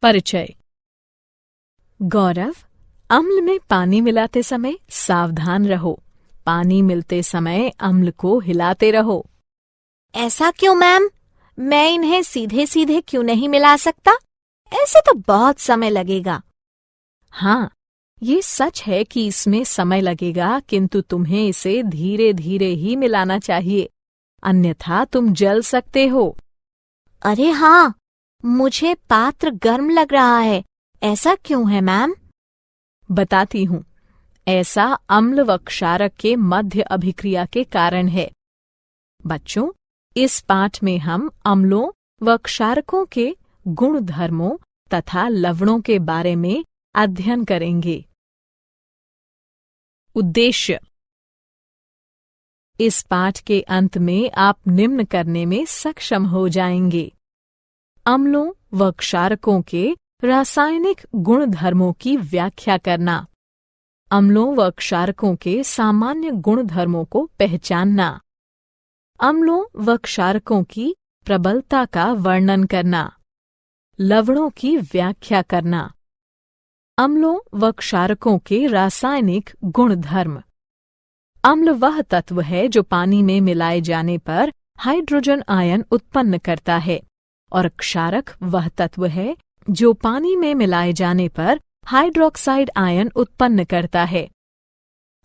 परिचय। गौरव, अम्ल में पानी मिलाते समय सावधान रहो। पानी मिलते समय अम्ल को हिलाते रहो। ऐसा क्यों मैम? मैं इन्हें सीधे सीधे क्यों नहीं मिला सकता? ऐसे तो बहुत समय लगेगा। हाँ, ये सच है कि इसमें समय लगेगा, किंतु तुम्हें इसे धीरे धीरे ही मिलाना चाहिए, अन्यथा तुम जल सकते हो। अरे हाँ, मुझे पात्र गर्म लग रहा है। ऐसा क्यों है मैम? बताती हूँ। ऐसा अम्ल व क्षारक के मध्य अभिक्रिया के कारण है। बच्चों, इस पाठ में हम अम्लों व क्षारकों के गुण धर्मों तथा लवणों के बारे में अध्ययन करेंगे। उद्देश्य। इस पाठ के अंत में आप निम्न करने में सक्षम हो जाएंगे। अम्लों व क्षारकों के रासायनिक गुण धर्मों की व्याख्या करना, अम्लों व क्षारकों के सामान्य गुण धर्मों को पहचानना, अम्लों व क्षारकों की प्रबलता का वर्णन करना, लवणों की व्याख्या करना, अम्लों व क्षारकों के रासायनिक गुण धर्म। अम्ल वह तत्व है जो पानी में मिलाए जाने पर हाइड्रोजन आयन उत्पन्न करता है, और क्षारक वह तत्व है जो पानी में मिलाए जाने पर हाइड्रोक्साइड आयन उत्पन्न करता है।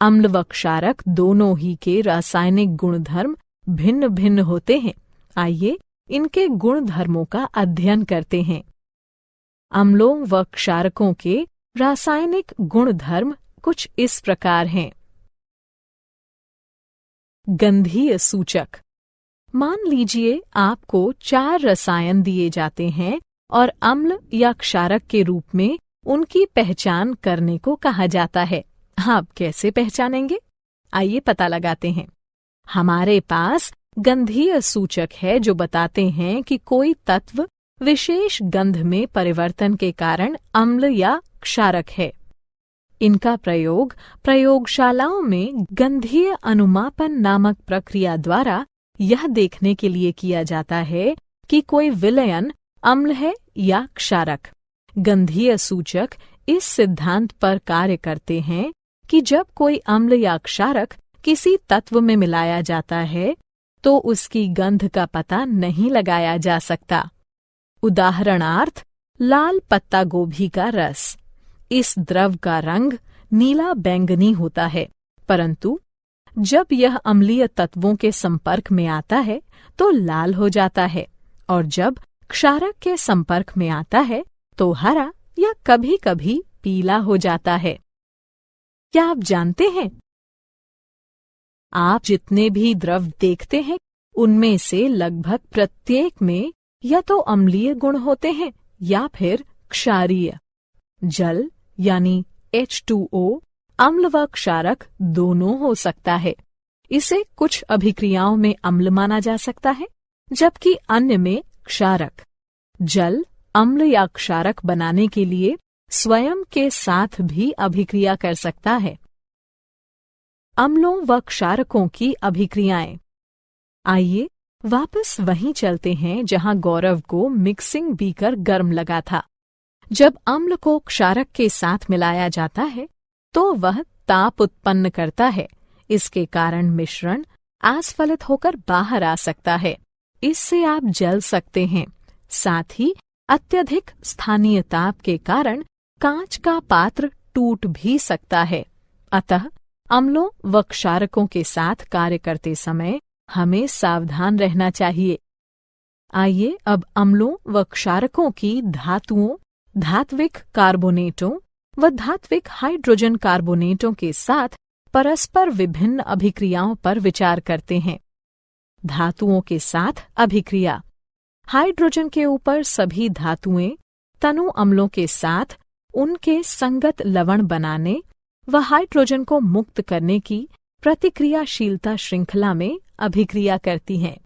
अम्ल व क्षारक दोनों ही के रासायनिक गुणधर्म भिन्न भिन्न होते हैं। आइए इनके गुणधर्मों का अध्ययन करते हैं। अम्लों व क्षारकों के रासायनिक गुणधर्म कुछ इस प्रकार हैं। गंधीय सूचक। मान लीजिए आपको 4 रसायन दिए जाते हैं और अम्ल या क्षारक के रूप में उनकी पहचान करने को कहा जाता है। आप कैसे पहचानेंगे? आइए पता लगाते हैं। हमारे पास गंधीय सूचक है जो बताते हैं कि कोई तत्व विशेष गंध में परिवर्तन के कारण अम्ल या क्षारक है। इनका प्रयोग प्रयोगशालाओं में गंधीय अनुमापन नामक प्रक्रिया द्वारा यह देखने के लिए किया जाता है कि कोई विलयन अम्ल है या क्षारक। गंधीय सूचक इस सिद्धांत पर कार्य करते हैं कि जब कोई अम्ल या क्षारक किसी तत्व में मिलाया जाता है तो उसकी गंध का पता नहीं लगाया जा सकता। उदाहरणार्थ, लाल पत्ता गोभी का रस। इस द्रव का रंग नीला बैंगनी होता है, परंतु जब यह अम्लीय तत्वों के संपर्क में आता है तो लाल हो जाता है, और जब क्षारक के संपर्क में आता है तो हरा या कभी कभी पीला हो जाता है। क्या आप जानते हैं, आप जितने भी द्रव देखते हैं उनमें से लगभग प्रत्येक में या तो अम्लीय गुण होते हैं या फिर क्षारीय। जल यानी H2O अम्ल व क्षारक दोनों हो सकता है। इसे कुछ अभिक्रियाओं में अम्ल माना जा सकता है, जबकि अन्य में क्षारक। जल अम्ल या क्षारक बनाने के लिए स्वयं के साथ भी अभिक्रिया कर सकता है। अम्लों व क्षारकों की अभिक्रियाएं। आइए वापस वहीं चलते हैं जहां गौरव को मिक्सिंग बीकर गर्म लगा था। जब अम्ल को क्षारक के साथ मिलाया जाता है तो वह ताप उत्पन्न करता है। इसके कारण मिश्रण आस्फलित होकर बाहर आ सकता है। इससे आप जल सकते हैं। साथ ही अत्यधिक स्थानीय ताप के कारण कांच का पात्र टूट भी सकता है। अतः अम्लों व क्षारकों के साथ कार्य करते समय हमें सावधान रहना चाहिए। आइए अब अम्लों व क्षारकों की धातुओं, धात्विक कार्बोनेटों व धात्विक हाइड्रोजन कार्बोनेटों के साथ परस्पर विभिन्न अभिक्रियाओं पर विचार करते हैं। धातुओं के साथ अभिक्रिया। हाइड्रोजन के ऊपर सभी धातुएं तनु अम्लों के साथ उनके संगत लवण बनाने व हाइड्रोजन को मुक्त करने की प्रतिक्रियाशीलता श्रृंखला में अभिक्रिया करती हैं।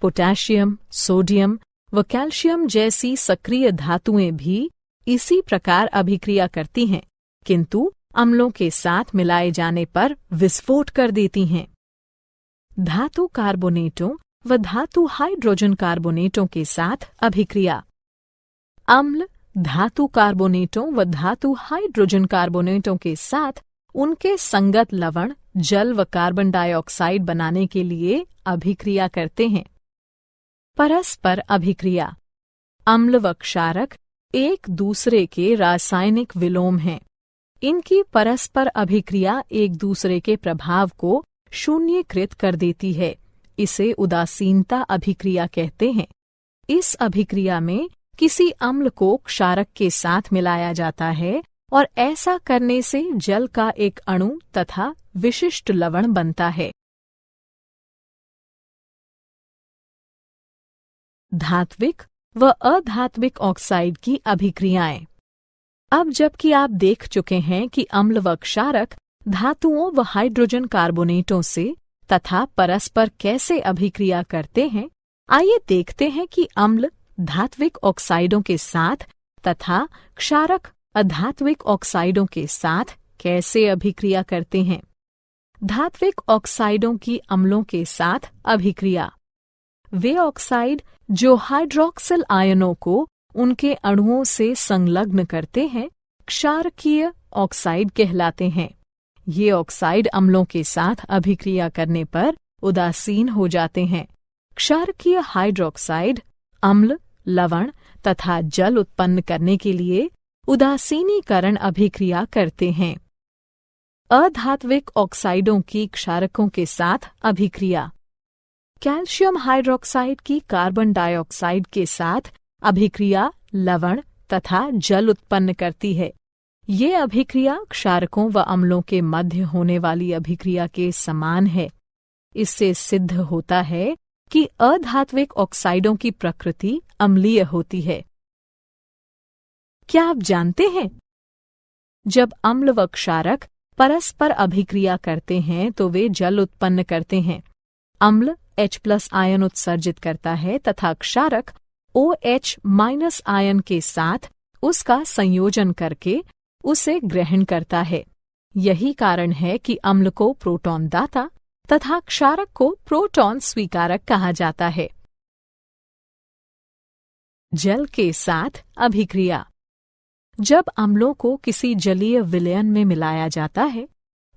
पोटेशियम, सोडियम व कैल्शियम जैसी सक्रिय धातुएं भी इसी प्रकार अभिक्रिया करती हैं, किंतु अम्लों के साथ मिलाए जाने पर विस्फोट कर देती हैं। धातु कार्बोनेटों व धातु हाइड्रोजन कार्बोनेटों के साथ अभिक्रिया। अम्ल धातु कार्बोनेटों व धातु हाइड्रोजन कार्बोनेटों के साथ उनके संगत लवण जल व कार्बन डाइऑक्साइड बनाने के लिए अभिक्रिया करते हैं। परस्पर अभिक्रिया। अम्ल व क्षारक एक दूसरे के रासायनिक विलोम हैं। इनकी परस्पर अभिक्रिया एक दूसरे के प्रभाव को शून्यकृत कर देती है। इसे उदासीनता अभिक्रिया कहते हैं। इस अभिक्रिया में किसी अम्ल को क्षारक के साथ मिलाया जाता है और ऐसा करने से जल का एक अणु तथा विशिष्ट लवण बनता है। धात्विक व अधात्विक ऑक्साइड की अभिक्रियाएं। अब जबकि आप देख चुके हैं कि अम्ल व क्षारक धातुओं व हाइड्रोजन कार्बोनेटों से तथा परस्पर कैसे अभिक्रिया करते हैं, आइए देखते हैं कि अम्ल धात्विक ऑक्साइडों के साथ तथा क्षारक अधात्विक ऑक्साइडों के साथ कैसे अभिक्रिया करते हैं। धात्विक ऑक्साइडों की अम्लों के साथ अभिक्रिया। वे ऑक्साइड जो हाइड्रोक्सिल आयनों को उनके अणुओं से संलग्न करते हैं, क्षारकीय ऑक्साइड कहलाते हैं। ये ऑक्साइड अम्लों के साथ अभिक्रिया करने पर उदासीन हो जाते हैं। क्षारकीय हाइड्रोक्साइड अम्ल, लवण तथा जल उत्पन्न करने के लिए उदासीनीकरण अभिक्रिया करते हैं। अधात्विक ऑक्साइडों की क्षारकों के साथ अभिक्रिया। कैल्शियम हाइड्रोक्साइड की कार्बन डाइऑक्साइड के साथ अभिक्रिया लवण तथा जल उत्पन्न करती है। ये अभिक्रिया क्षारकों व अम्लों के मध्य होने वाली अभिक्रिया के समान है। इससे सिद्ध होता है कि अधात्विक ऑक्साइडों की प्रकृति अम्लीय होती है। क्या आप जानते हैं, जब अम्ल व क्षारक परस्पर अभिक्रिया करते हैं तो वे जल उत्पन्न करते हैं। अम्ल H+ आयन उत्सर्जित करता है तथा क्षारक OH- आयन के साथ उसका संयोजन करके उसे ग्रहण करता है। यही कारण है कि अम्ल को प्रोटॉन दाता तथा क्षारक को प्रोटॉन स्वीकारक कहा जाता है। जल के साथ अभिक्रिया। जब अम्लों को किसी जलीय विलयन में मिलाया जाता है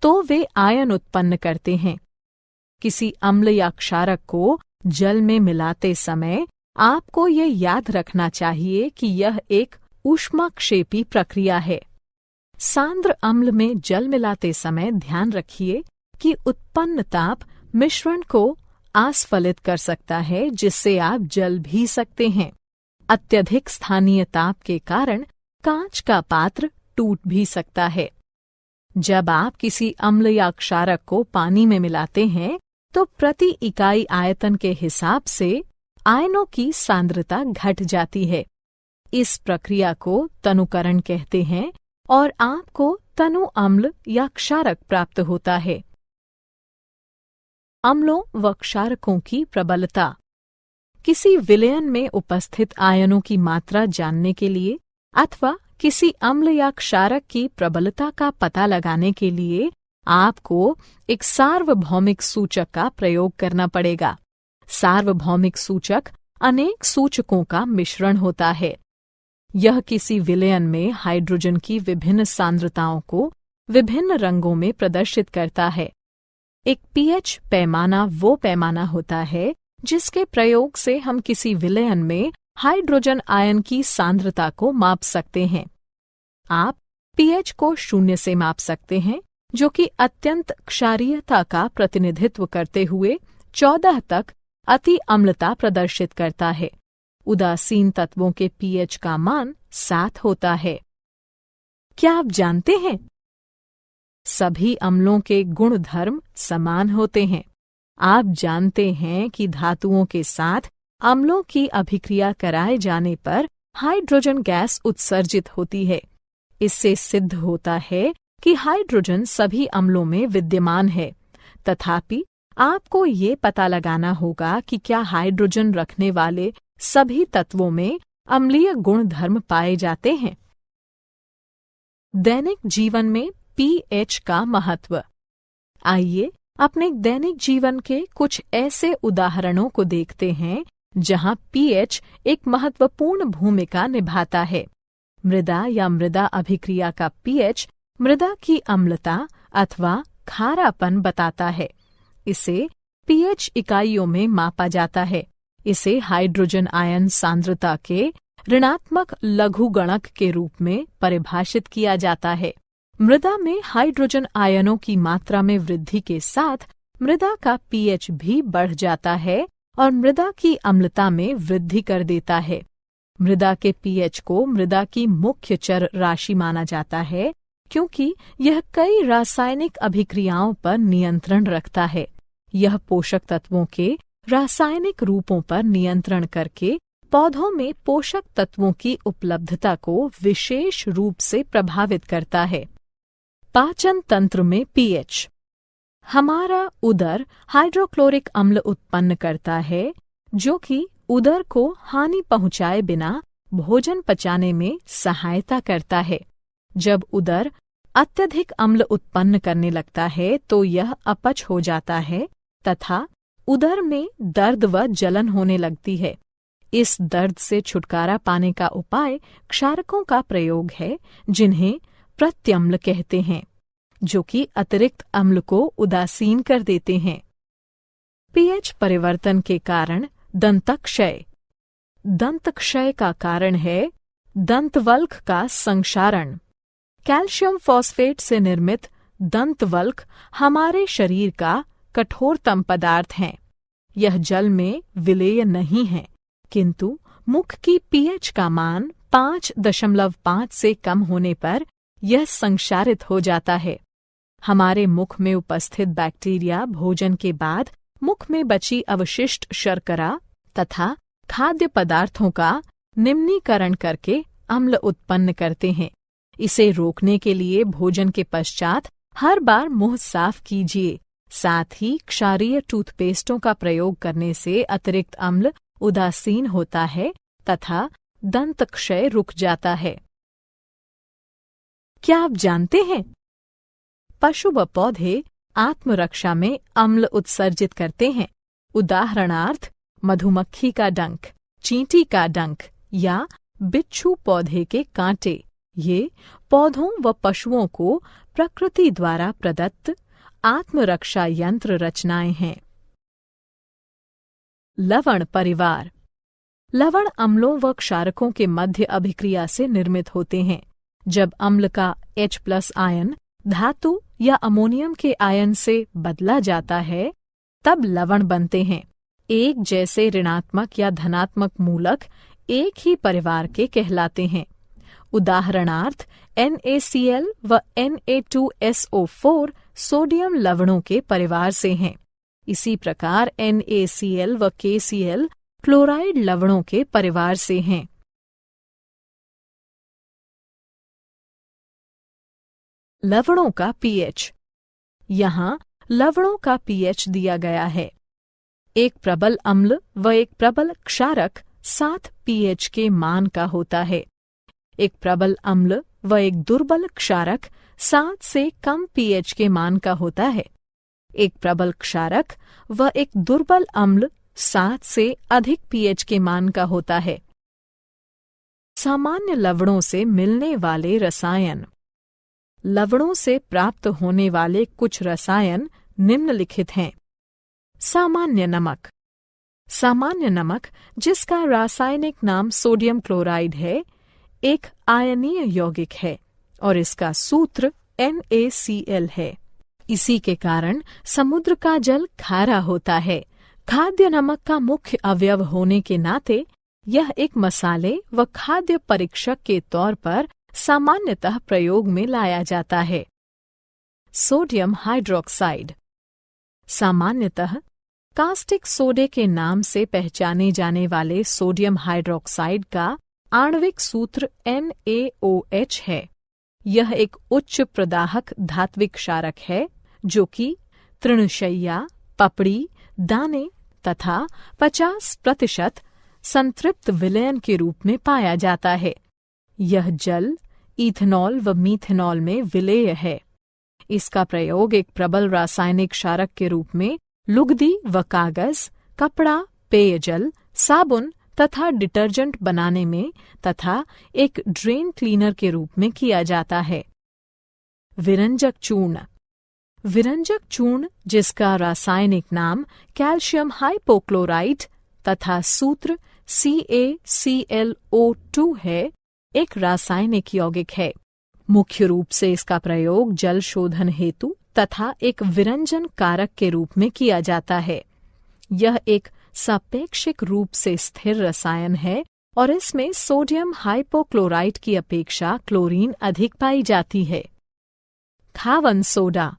तो वे आयन उत्पन्न करते हैं। किसी अम्ल या क्षारक को जल में मिलाते समय आपको यह याद रखना चाहिए कि यह एक ऊष्माक्षेपी प्रक्रिया है। सांद्र अम्ल में जल मिलाते समय ध्यान रखिए कि उत्पन्न ताप मिश्रण को आस्फलित कर सकता है, जिससे आप जल भी सकते हैं। अत्यधिक स्थानीय ताप के कारण कांच का पात्र टूट भी सकता है। जब आप किसी अम्ल या क्षारक को पानी में मिलाते हैं तो प्रति इकाई आयतन के हिसाब से आयनों की सांद्रता घट जाती है। इस प्रक्रिया को तनुकरण कहते हैं और आपको तनु अम्ल या क्षारक प्राप्त होता है। अम्लों व क्षारकों की प्रबलता। किसी विलयन में उपस्थित आयनों की मात्रा जानने के लिए अथवा किसी अम्ल या क्षारक की प्रबलता का पता लगाने के लिए आपको एक सार्वभौमिक सूचक का प्रयोग करना पड़ेगा। सार्वभौमिक सूचक अनेक सूचकों का मिश्रण होता है। यह किसी विलयन में हाइड्रोजन की विभिन्न सांद्रताओं को विभिन्न रंगों में प्रदर्शित करता है। एक pH पैमाना वो पैमाना होता है जिसके प्रयोग से हम किसी विलयन में हाइड्रोजन आयन की सांद्रता को माप सकते हैं। आप pH को 0 से माप सकते हैं, जो कि अत्यंत क्षारीयता का प्रतिनिधित्व करते हुए 14 तक अति अम्लता प्रदर्शित करता है। उदासीन तत्वों के pH का मान 7 होता है। क्या आप जानते हैं, सभी अम्लों के गुण धर्म समान होते हैं। आप जानते हैं कि धातुओं के साथ अम्लों की अभिक्रिया कराए जाने पर हाइड्रोजन गैस उत्सर्जित होती है। इससे सिद्ध होता है कि हाइड्रोजन सभी अम्लों में विद्यमान है। तथापि आपको ये पता लगाना होगा कि क्या हाइड्रोजन रखने वाले सभी तत्वों में अम्लीय गुण धर्म पाए जाते हैं। दैनिक जीवन में pH का महत्व। आइए अपने दैनिक जीवन के कुछ ऐसे उदाहरणों को देखते हैं जहां pH एक महत्वपूर्ण भूमिका निभाता है। मृदा या मृदा अभिक्रिया का पीएच मृदा की अम्लता अथवा खारापन बताता है। इसे पीएच इकाइयों में मापा जाता है। इसे हाइड्रोजन आयन सांद्रता के ऋणात्मक लघुगणक के रूप में परिभाषित किया जाता है। मृदा में हाइड्रोजन आयनों की मात्रा में वृद्धि के साथ मृदा का पीएच भी बढ़ जाता है और मृदा की अम्लता में वृद्धि कर देता है। मृदा के पीएच को मृदा की मुख्य चर राशि माना जाता है क्योंकि यह कई रासायनिक अभिक्रियाओं पर नियंत्रण रखता है। यह पोषक तत्वों के रासायनिक रूपों पर नियंत्रण करके पौधों में पोषक तत्वों की उपलब्धता को विशेष रूप से प्रभावित करता है। पाचन तंत्र में पीएच। हमारा उदर हाइड्रोक्लोरिक अम्ल उत्पन्न करता है जो कि उदर को हानि पहुंचाए बिना भोजन पचाने में सहायता करता है। जब उदर अत्यधिक अम्ल उत्पन्न करने लगता है तो यह अपच हो जाता है तथा उदर में दर्द व जलन होने लगती है। इस दर्द से छुटकारा पाने का उपाय क्षारकों का प्रयोग है जिन्हें प्रत्यम्ल कहते हैं, जो कि अतिरिक्त अम्ल को उदासीन कर देते हैं। पीएच परिवर्तन के कारण दंतक्षय। दंतक्षय का कारण है दंतवल्क का संक्षारण। कैल्शियम फॉस्फेट से निर्मित दंतवल्क हमारे शरीर का कठोरतम पदार्थ है। यह जल में विलेय नहीं है, किंतु मुख की पीएच का मान 5.5 से कम होने पर यह संक्षारित हो जाता है। हमारे मुख में उपस्थित बैक्टीरिया भोजन के बाद मुख में बची अवशिष्ट शर्करा तथा खाद्य पदार्थों का निम्नीकरण करके अम्ल उत्पन्न करते हैं। इसे रोकने के लिए भोजन के पश्चात हर बार मुंह साफ कीजिए। साथ ही क्षारीय टूथपेस्टों का प्रयोग करने से अतिरिक्त अम्ल उदासीन होता है तथा दंत क्षय रुक जाता है। क्या आप जानते हैं पशु व पौधे आत्मरक्षा में अम्ल उत्सर्जित करते हैं? उदाहरणार्थ मधुमक्खी का डंक, चींटी का डंक या बिच्छू पौधे के कांटे। ये पौधों व पशुओं को प्रकृति द्वारा प्रदत्त आत्मरक्षा यंत्र रचनाएं हैं। लवण परिवार। लवण अम्लों व क्षारकों के मध्य अभिक्रिया से निर्मित होते हैं। जब अम्ल का H+ आयन धातु या अमोनियम के आयन से बदला जाता है तब लवण बनते हैं। एक जैसे ऋणात्मक या धनात्मक मूलक एक ही परिवार के कहलाते हैं। उदाहरणार्थ NaCl व Na2SO4 सोडियम लवणों के परिवार से हैं। इसी प्रकार NaCl व KCl क्लोराइड लवणों के परिवार से हैं। लवणों का पीएच। यहाँ लवणों का पीएच दिया गया है। एक प्रबल अम्ल व एक प्रबल क्षारक 7 पीएच के मान का होता है। एक प्रबल अम्ल व एक दुर्बल क्षारक 7 से कम पीएच के मान का होता है। एक प्रबल क्षारक व एक दुर्बल अम्ल 7 से अधिक पीएच के मान का होता है। सामान्य लवणों से मिलने वाले रसायन। लवणों से प्राप्त होने वाले कुछ रसायन निम्नलिखित हैं। सामान्य नमक। सामान्य नमक, जिसका रासायनिक नाम सोडियम क्लोराइड है, एक आयनीय यौगिक है और इसका सूत्र NaCl है। इसी के कारण समुद्र का जल खारा होता है। खाद्य नमक का मुख्य अवयव होने के नाते यह एक मसाले व खाद्य परीक्षक के तौर पर सामान्यतः प्रयोग में लाया जाता है। Sodium hydroxide. सामान्यतः कास्टिक सोडे के नाम से पहचाने जाने वाले सोडियम हाइड्रोक्साइड का आणविक सूत्र NaOH है। यह एक उच्च प्रदाहक धात्विक क्षारक है जो कि तृणशय्या, पपड़ी, दाने तथा 50% संतृप्त विलयन के रूप में पाया जाता है। यह जल, इथेनॉल व मीथेनॉल में विलेय है। इसका प्रयोग एक प्रबल रासायनिक क्षारक के रूप में लुगदी व कागज, कपड़ा, पेयजल, साबुन तथा डिटर्जेंट बनाने में तथा एक ड्रेन क्लीनर के रूप में किया जाता है। विरंजक चूर्ण। विरंजक चूर्ण, जिसका रासायनिक नाम कैल्शियम हाइपोक्लोराइट तथा सूत्र CaClO2 है, एक रासायनिक यौगिक है। मुख्य रूप से इसका प्रयोग जल शोधन हेतु तथा एक विरंजन कारक के रूप में किया जाता है। यह एक सापेक्षिक रूप से स्थिर रसायन है और इसमें सोडियम हाइपोक्लोराइट की अपेक्षा क्लोरीन अधिक पाई जाती है। खावन सोडा।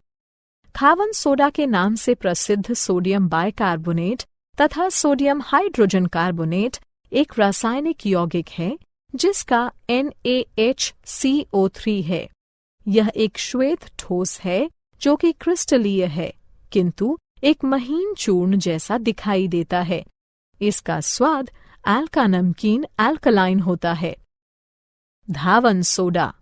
खावन सोडा के नाम से प्रसिद्ध सोडियम बाइकार्बोनेट तथा सोडियम हाइड्रोजन कार्बोनेट एक रासायनिक यौगिक है जिसका NaHCO3 है। यह एक श्वेत ठोस है जो कि क्रिस्टलीय है, किंतु एक महीन चूर्ण जैसा दिखाई देता है। इसका स्वाद एल्का नमकीन एल्कलाइन होता है। धावन सोडा।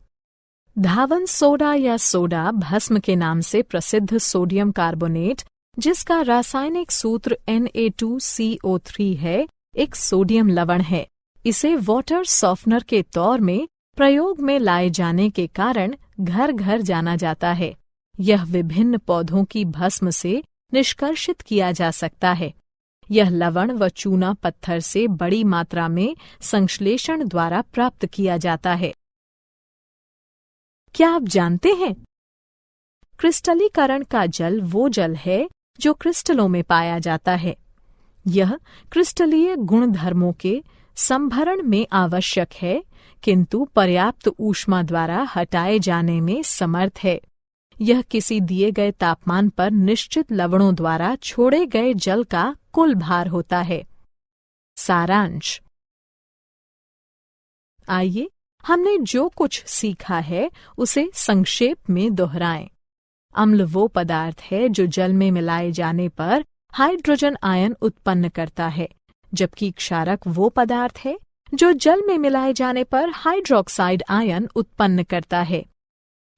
धावन सोडा या सोडा भस्म के नाम से प्रसिद्ध सोडियम कार्बोनेट, जिसका रासायनिक सूत्र Na2CO3 है, एक सोडियम लवण है। इसे वाटर सॉफ्टनर के तौर में प्रयोग में लाए जाने के कारण घर घर जाना जाता है। यह विभिन्न पौधों की भस्म से निष्कर्षित किया जा सकता है। यह लवण व चूना पत्थर से बड़ी मात्रा में संश्लेषण द्वारा प्राप्त किया जाता है। क्या आप जानते हैं? क्रिस्टलीकरण का जल वो जल है जो क्रिस्टलों में पाया जाता है। यह क्रिस्टलीय गुणधर्मों के संभरण में आवश्यक है, किंतु पर्याप्त ऊष्मा द्वारा हटाए जाने में समर्थ है। यह किसी दिए गए तापमान पर निश्चित लवणों द्वारा छोड़े गए जल का कुल भार होता है। सारांश। आइए हमने जो कुछ सीखा है उसे संक्षेप में दोहराएं। अम्ल वो पदार्थ है जो जल में मिलाए जाने पर हाइड्रोजन आयन उत्पन्न करता है, जबकि क्षारक वो पदार्थ है जो जल में मिलाए जाने पर हाइड्रोक्साइड आयन उत्पन्न करता है।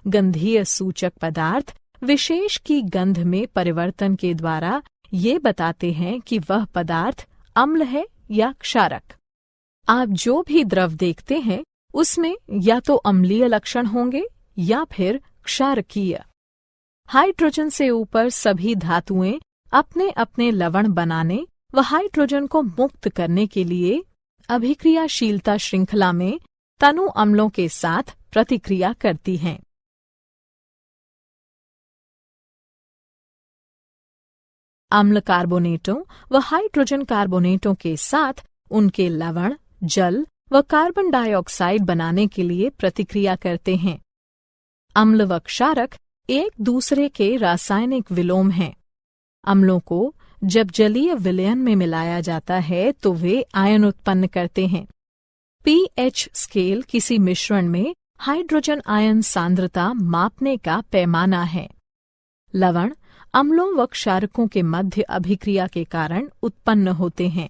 गंधीय सूचक पदार्थ विशेष की गंध में परिवर्तन के द्वारा ये बताते हैं कि वह पदार्थ अम्ल है या क्षारक। आप जो भी द्रव देखते हैं उसमें या तो अम्लीय लक्षण होंगे या फिर क्षारकीय। हाइड्रोजन से ऊपर सभी धातुएं अपने अपने लवण बनाने व हाइड्रोजन को मुक्त करने के लिए अभिक्रियाशीलता श्रृंखला में तनु अम्लों के साथ प्रतिक्रिया करती हैं। अम्ल कार्बोनेटों व हाइड्रोजन कार्बोनेटों के साथ उनके लवण, जल व कार्बन डाइऑक्साइड बनाने के लिए प्रतिक्रिया करते हैं। अम्ल व क्षारक एक दूसरे के रासायनिक विलोम हैं। अम्लों को जब जलीय विलयन में मिलाया जाता है तो वे आयन उत्पन्न करते हैं। pH स्केल किसी मिश्रण में हाइड्रोजन आयन सांद्रता मापने का पैमाना है। लवण अम्लों व क्षारकों के मध्य अभिक्रिया के कारण उत्पन्न होते हैं।